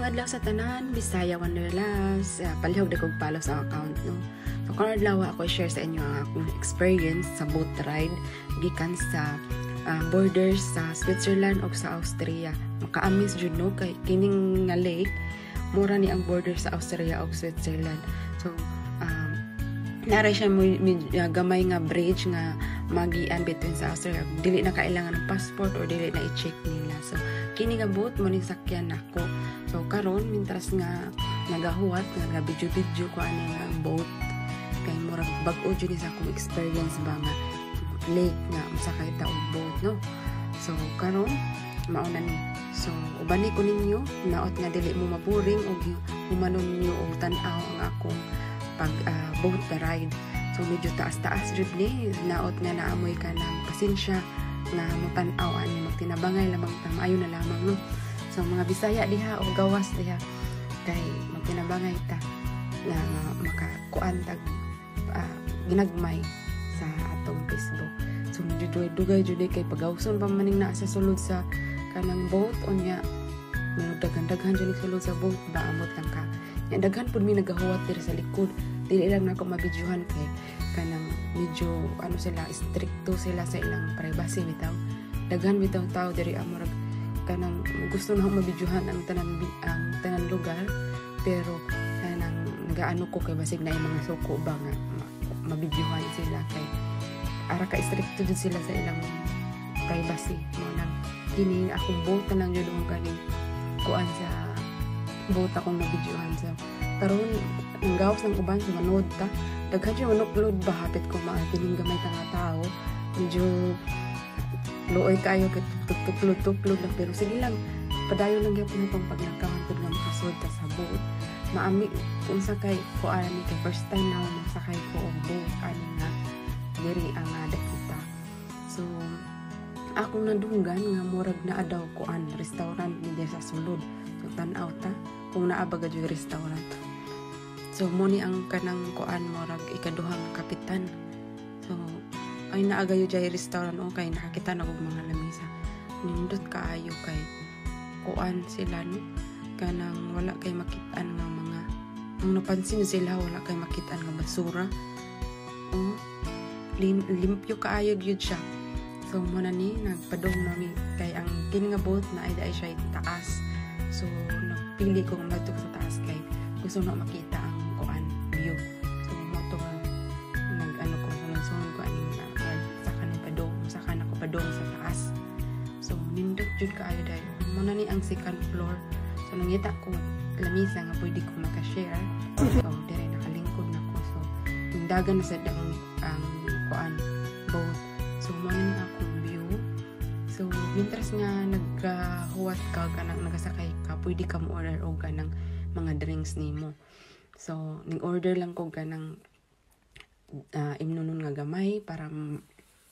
adlaw sa tanan, Bisaya Wanderlust. Palihog na kong follow sa account, no? So, karon adlaw ako share sa inyo ang akong experience sa boat ride gikan sa borders sa Switzerland o sa Austria. Makaamis jud no kay kining nga lake mura ni ang border sa Austria o Switzerland. So, nara siya gamay nga bridge nga magian between sa Austria. Dili na kailangan ng passport or dili na i-check nila. So, kini nga boat mo ni sakyan nako. So, karon mintras nga nagahuwat nga video ko ani nga boat kay murag bag-o jud sa akong experience ba nga lake nga masakay ta og boat, no? So, karon mauna ni. So, ubani ko ninyo naot nga dili mo maburing og humanon niyo og tan-aw ang akong pag boat ride. So, medyo taas-taas jud ni naot nga naamoy ka ng pasensya nga mutan-aw ani magtinabangay lamang tamayo na lamang, no? So, mga Bisaya diha o gawas diha kay magtinabangay ta na makakuan tag ginagmay sa atong Facebook. So, medyo dugay jud kay pagawson pa maning na sa sulod sa kanang boat unya daghan jud sulod sa boat ba amot lang ka. Yang daghan pud mi nagahuwat diri sa likod. Dili lang nako mabidyohan kay kanang medyo sila stricto sila sa ilang privacy bitaw. Daghan bitaw tao diri amurag kanang gusto na mabidyohan ang tanan lugar pero kanang nagaano ko kay basig na yung mga suko ba nga mabidyohan sila kay ara ka stricto jud sila sa ilang privacy mo nang kini akong boat lang jud ang kaning kuan sa boat akong nabidyohan sa karon ang gawas ng uban sa manood ta daghan yung upload ba hapit ko kining gamay ta nga tao medyo looy kayo kay tuklod lang pero sige lang padayon lang gyapon akong paglangkawan pud nga makasud ta sa boat maami unsa kay kuan ni kay first time na masakay ko og boat ani nga diri ang dakita. So akong nadunggan nga murag na adaw kuan restaurant ni sa sulod. So tan-aw ta kung naa ba gyud restaurant. So mo ni ang kanang kuan murag ikaduhang kapitan. So ay naa gayo jay restaurant o kay nakakita na og mga lamisa. Nindot kaayo kay kuan sila no kanang wala kay makitaan nga mga ang napansin sila wala kay makitaan nga basura. Limpyo kaayo gyud siya. So mo na ni nagpadong na mi kay ang kini nga boat na ay siya taas. So nagpili ko nga sa taas kay gusto na makita ang kuan view. So mo to nag-ano ko sunod ko ani na sa kanang padong sa taas. So nindot jud kaayo dayo. Mo na ni ang second floor. So nangita ko lamisa nga pwede ko maka-share. So dire nakalingkod na ko. So dagan na sa ang kuan boat. So mo na ni akong view. So mintras nga naghuwat ka kanang nagasakay ka pwede ka mo order og kanang mga drinks nimo. So ning order lang ko kanang imnonon nga gamay para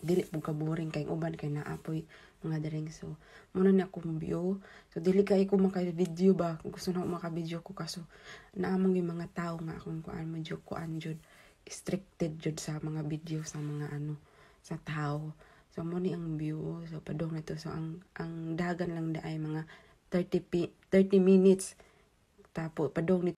dili po ka boring kay uban kay naapoy mga drinks. So muna na akong view. So dili kay ko maka-video ba gusto na maka-video ko kaso naamang yung mga tao nga akong kuan medyo kuan jud restricted jud sa mga video sa mga sa tao. So mo ni ang view. So padong na to. So ang dagan lang daay mga 30 minutes. Tapo padong ni